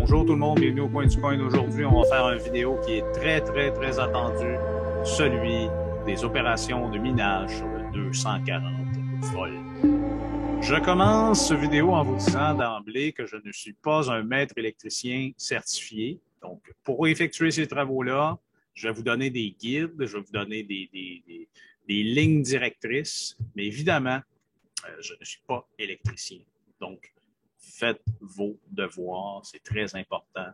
Bonjour tout le monde, bienvenue au Coin du Coin. Aujourd'hui, on va faire une vidéo qui est très attendue, celui des opérations de minage sur le 240 volts. Je commence cette vidéo en vous disant d'emblée que je ne suis pas un maître électricien certifié. Donc, pour effectuer ces travaux-là, je vais vous donner des guides, je vais vous donner des lignes directrices, mais évidemment, je ne suis pas électricien. Donc, faites vos devoirs, c'est très important.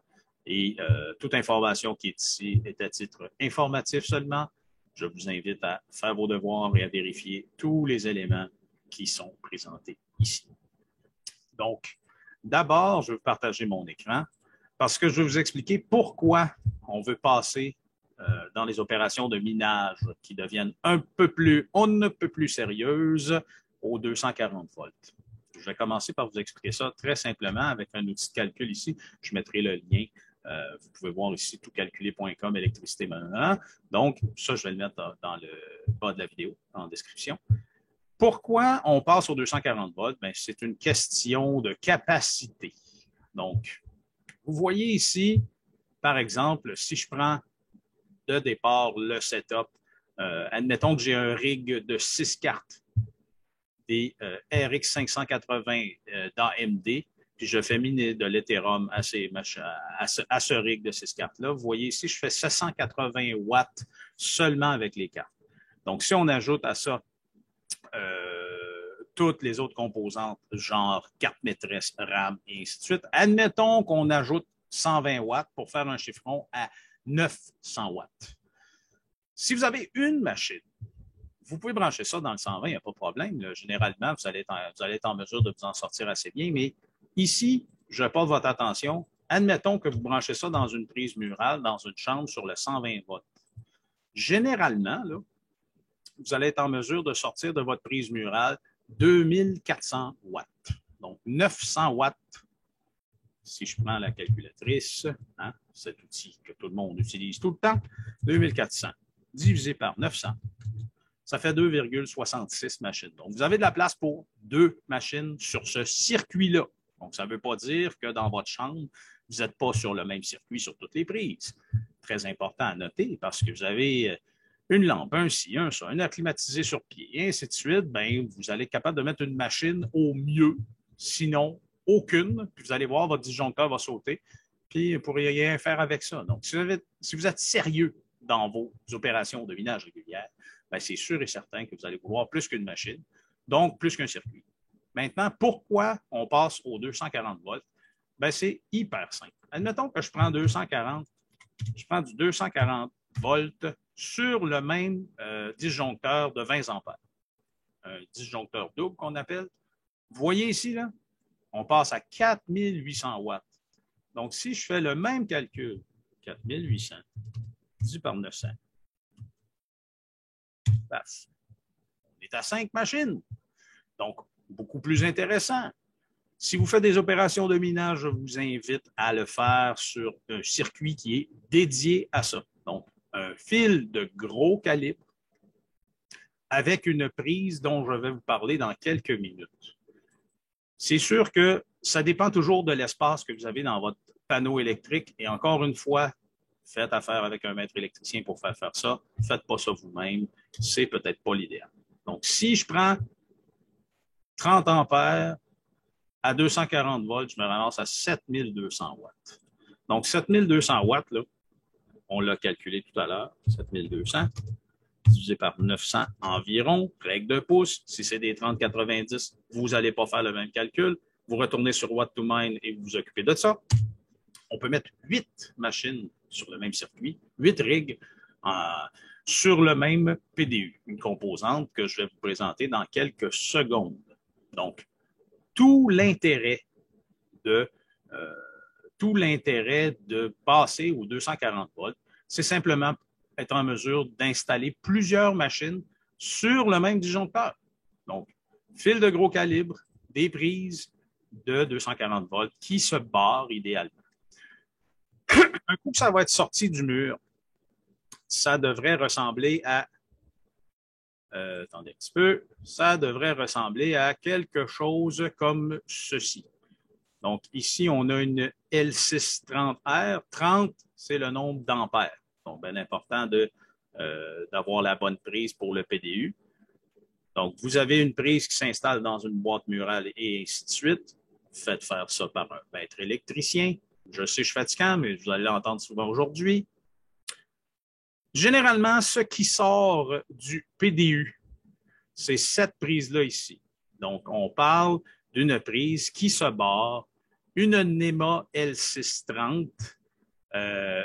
Et toute information qui est ici est à titre informatif seulement. Je vous invite à faire vos devoirs et à vérifier tous les éléments qui sont présentés ici. Donc, d'abord, je vais partager mon écran parce que je vais vous expliquer pourquoi on veut passer dans les opérations de minage qui deviennent on ne peut plus sérieuses aux 240 volts. Je vais commencer par vous expliquer ça très simplement avec un outil de calcul ici. Je mettrai le lien. Vous pouvez voir ici toutcalculer.com, électricité maintenant. Donc, ça, je vais le mettre dans le bas de la vidéo, en description. Pourquoi on passe aux 240 volts? Bien, c'est une question de capacité. Donc, vous voyez ici, par exemple, si je prends de départ le setup, admettons que j'ai un rig de 6 cartes, des RX 580 d'AMD, puis je fais miner de l'Ethereum à ce rig de 6 cartes-là. Vous voyez ici, je fais 780 watts seulement avec les cartes. Donc, si on ajoute à ça toutes les autres composantes, genre carte maîtresse, RAM, et ainsi de suite, admettons qu'on ajoute 120 watts pour faire un chiffron à 900 watts. Si vous avez une machine, vous pouvez brancher ça dans le 120, il n'y a pas de problème. Là. Généralement, vous allez être en mesure de vous en sortir assez bien. Mais ici, je porte votre attention. Admettons que vous branchez ça dans une prise murale, dans une chambre sur le 120 volts. Généralement, là, vous allez être en mesure de sortir de votre prise murale 2400 watts. Donc, 900 watts, si je prends la calculatrice, hein, cet outil que tout le monde utilise tout le temps, 2400 divisé par 900. Ça fait 2,66 machines. Donc, vous avez de la place pour 2 machines sur ce circuit-là. Donc, ça ne veut pas dire que dans votre chambre, vous n'êtes pas sur le même circuit sur toutes les prises. Très important à noter parce que vous avez une lampe, un ci, un ça, un air climatisé sur pied, et ainsi de suite. Bien, vous allez être capable de mettre une machine au mieux, sinon aucune. Puis vous allez voir, votre disjoncteur va sauter. Puis vous ne pourrez rien faire avec ça. Donc, si vous êtes sérieux dans vos opérations de minage régulières, bien, c'est sûr et certain que vous allez vouloir plus qu'une machine, donc plus qu'un circuit. Maintenant, pourquoi on passe aux 240 volts? Bien, c'est hyper simple. Admettons que je prends 240, je prends du 240 volts sur le même disjoncteur de 20 ampères. Un disjoncteur double qu'on appelle. Vous voyez ici, là, on passe à 4800 watts. Donc, si je fais le même calcul, 4800 divisé par 900, paf, on est à 5 machines. Donc, beaucoup plus intéressant. Si vous faites des opérations de minage, je vous invite à le faire sur un circuit qui est dédié à ça. Donc, un fil de gros calibre avec une prise dont je vais vous parler dans quelques minutes. C'est sûr que ça dépend toujours de l'espace que vous avez dans votre panneau électrique. Et encore une fois, faites affaire avec un maître électricien pour faire ça. Faites pas ça vous-même. C'est peut-être pas l'idéal. Donc, si je prends 30 ampères à 240 volts, je me ramasse à 7200 watts. Donc, 7200 watts, là, on l'a calculé tout à l'heure, 7200 divisé par 900 environ, règle de pouce. Si c'est des 30-90, vous n'allez pas faire le même calcul. Vous retournez sur Watt to Mine et vous vous occupez de ça. On peut mettre 8 machines sur le même circuit, 8 rigs sur le même PDU, une composante que je vais vous présenter dans quelques secondes. Donc, tout l'intérêt de passer aux 240 volts, c'est simplement être en mesure d'installer plusieurs machines sur le même disjoncteur. Donc, fil de gros calibre, des prises de 240 volts qui se barrent idéalement. Un coup que ça va être sorti du mur, ça devrait ressembler à attendez un petit peu, ça devrait ressembler à quelque chose comme ceci. Donc, ici, on a une L630R. 30, c'est le nombre d'ampères. Donc, bien important d'avoir la bonne prise pour le PDU. Donc, vous avez une prise qui s'installe dans une boîte murale et ainsi de suite. Faites faire ça par un maître électricien. Je sais, je suis fatiguant, mais vous allez l'entendre souvent aujourd'hui. Généralement, ce qui sort du PDU, c'est cette prise-là ici. Donc, on parle d'une prise qui se barre, une NEMA L630,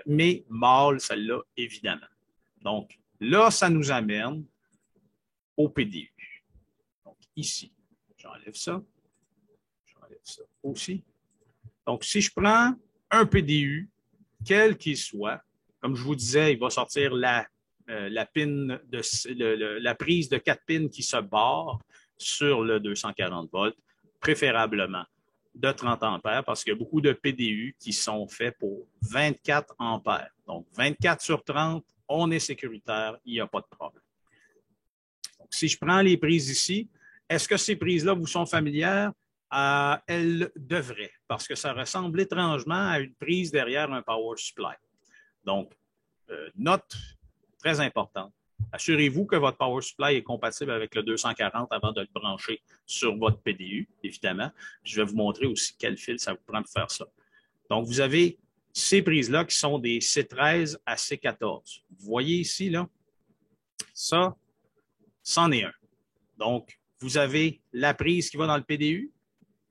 mais mâle, celle-là, évidemment. Donc, là, ça nous amène au PDU. Donc, ici, j'enlève ça aussi. Donc, si je prends un PDU, quel qu'il soit, comme je vous disais, il va sortir la prise de 4 pins qui se barre sur le 240 volts, préférablement de 30 ampères, parce qu'il y a beaucoup de PDU qui sont faits pour 24 ampères. Donc, 24 sur 30, on est sécuritaire, il n'y a pas de problème. Donc, si je prends les prises ici, est-ce que ces prises-là vous sont familières? Elles devraient, parce que ça ressemble étrangement à une prise derrière un power supply. Donc, note très importante. Assurez-vous que votre power supply est compatible avec le 240 avant de le brancher sur votre PDU, évidemment. Je vais vous montrer aussi quel fil ça vous prend de faire ça. Donc, vous avez ces prises-là qui sont des C13 à C14. Vous voyez ici, là, ça, c'en est un. Donc, vous avez la prise qui va dans le PDU,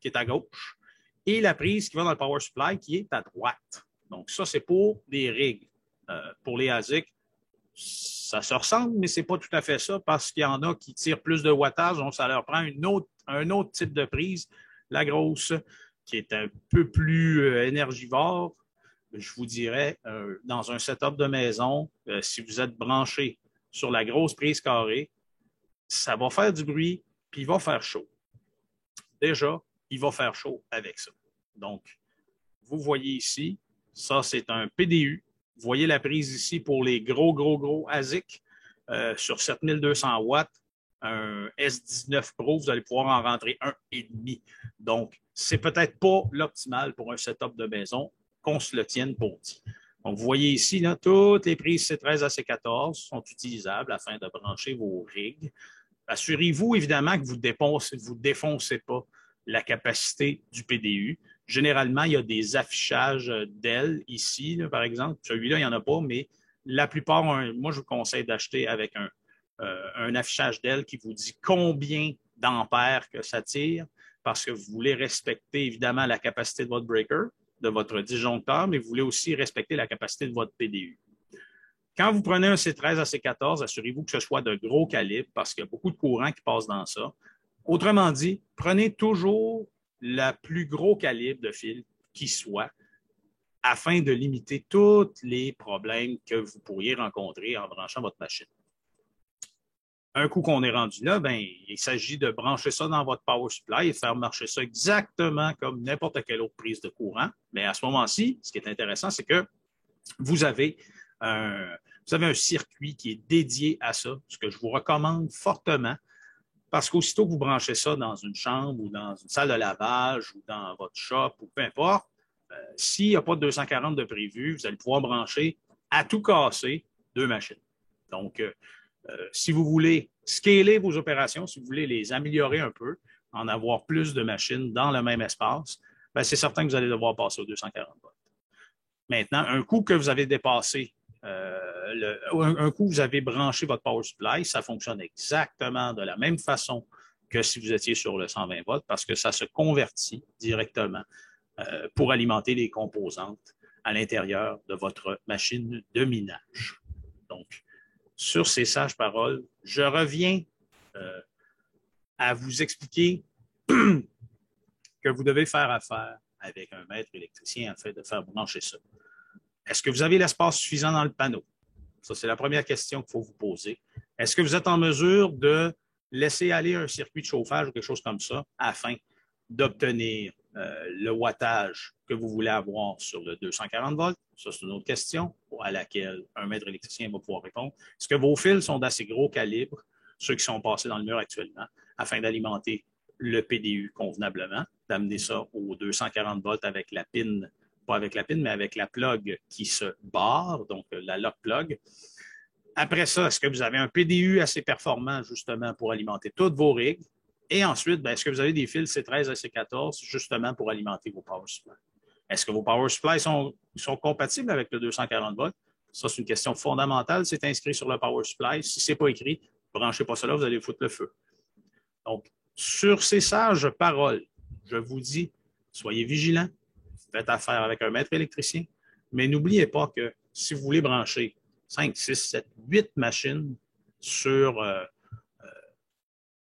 qui est à gauche, et la prise qui va dans le power supply, qui est à droite. Donc, ça, c'est pour des rigs. Pour les ASIC, ça se ressemble, mais ce n'est pas tout à fait ça parce qu'il y en a qui tirent plus de wattage, donc ça leur prend un autre type de prise, la grosse, qui est un peu plus énergivore. Je vous dirais, dans un setup de maison, si vous êtes branché sur la grosse prise carrée, ça va faire du bruit, puis il va faire chaud. Déjà, il va faire chaud avec ça. Donc, vous voyez ici, ça, c'est un PDU. Vous voyez la prise ici pour les gros ASIC sur 7200 watts. Un S19 Pro, vous allez pouvoir en rentrer 1,5. Donc, c'est peut-être pas l'optimal pour un setup de maison, qu'on se le tienne pour dit. Donc, vous voyez ici, là, toutes les prises C13 à C14 sont utilisables afin de brancher vos rigs. Assurez-vous, évidemment, que vous ne défoncez pas la capacité du PDU. Généralement, il y a des affichages d'ailes ici, là, par exemple. Celui-là, il n'y en a pas, mais la plupart, moi, je vous conseille d'acheter avec un affichage d'ailes qui vous dit combien d'ampères que ça tire, parce que vous voulez respecter, évidemment, la capacité de votre breaker, de votre disjoncteur, mais vous voulez aussi respecter la capacité de votre PDU. Quand vous prenez un C13 à C14, assurez-vous que ce soit de gros calibre, parce qu'il y a beaucoup de courant qui passe dans ça. Autrement dit, prenez toujours le plus gros calibre de fil qui soit afin de limiter tous les problèmes que vous pourriez rencontrer en branchant votre machine. Un coup qu'on est rendu là, ben, il s'agit de brancher ça dans votre power supply et de faire marcher ça exactement comme n'importe quelle autre prise de courant. Mais à ce moment-ci, ce qui est intéressant, c'est que vous avez un circuit qui est dédié à ça, ce que je vous recommande fortement. Parce qu'aussitôt que vous branchez ça dans une chambre ou dans une salle de lavage ou dans votre shop ou peu importe, s'il n'y a pas de 240 de prévu, vous allez pouvoir brancher à tout casser 2 machines. Donc, si vous voulez scaler vos opérations, si vous voulez les améliorer un peu, en avoir plus de machines dans le même espace, ben c'est certain que vous allez devoir passer aux 240 volts. Maintenant, un coup que vous avez dépassé un coup, vous avez branché votre power supply, ça fonctionne exactement de la même façon que si vous étiez sur le 120 volts parce que ça se convertit directement pour alimenter les composantes à l'intérieur de votre machine de minage. Donc, sur ces sages paroles, je reviens à vous expliquer que vous devez faire affaire avec un maître électricien afin de faire brancher ça. Est-ce que vous avez l'espace suffisant dans le panneau? Ça, c'est la première question qu'il faut vous poser. Est-ce que vous êtes en mesure de laisser aller un circuit de chauffage ou quelque chose comme ça afin d'obtenir le wattage que vous voulez avoir sur le 240 volts? Ça, c'est une autre question à laquelle un maître électricien va pouvoir répondre. Est-ce que vos fils sont d'assez gros calibre, ceux qui sont passés dans le mur actuellement, afin d'alimenter le PDU convenablement? d'amener ça aux 240 volts avec la pin, pas avec la pin, mais avec la plug qui se barre, donc la lock plug. Après ça, est-ce que vous avez un PDU assez performant justement pour alimenter toutes vos rigs? Et ensuite, ben, est-ce que vous avez des fils C13 et C14 justement pour alimenter vos power supply? Est-ce que vos power supply sont compatibles avec le 240 volts? Ça, c'est une question fondamentale. C'est inscrit sur le power supply. Si ce n'est pas écrit, branchez pas cela, vous allez foutre le feu. Donc, sur ces sages paroles, je vous dis, soyez vigilants, faites affaire avec un maître électricien, mais n'oubliez pas que si vous voulez brancher 5, 6, 7, 8 machines sur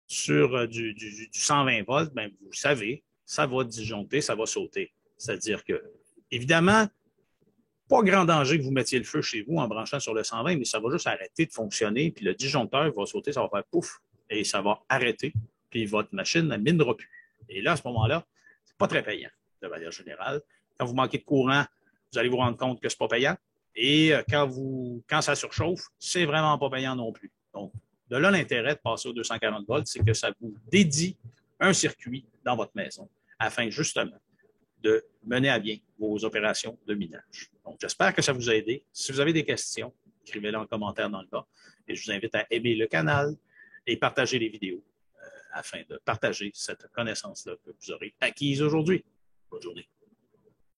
du 120 volts, ben, vous savez, ça va disjoncter, ça va sauter. C'est-à-dire que, évidemment, pas grand danger que vous mettiez le feu chez vous en branchant sur le 120, mais ça va juste arrêter de fonctionner, puis le disjoncteur va sauter, ça va faire pouf, et ça va arrêter, puis votre machine ne minera plus. Et là, à ce moment-là, c'est pas très payant, de manière générale. Quand vous manquez de courant, vous allez vous rendre compte que c'est pas payant. Et quand ça surchauffe, c'est vraiment pas payant non plus. Donc, de là, l'intérêt de passer aux 240 volts, c'est que ça vous dédie un circuit dans votre maison afin justement de mener à bien vos opérations de minage. Donc, j'espère que ça vous a aidé. Si vous avez des questions, écrivez-les en commentaire dans le bas. Et je vous invite à aimer le canal et partager les vidéos afin de partager cette connaissance-là que vous aurez acquise aujourd'hui. Bonne journée.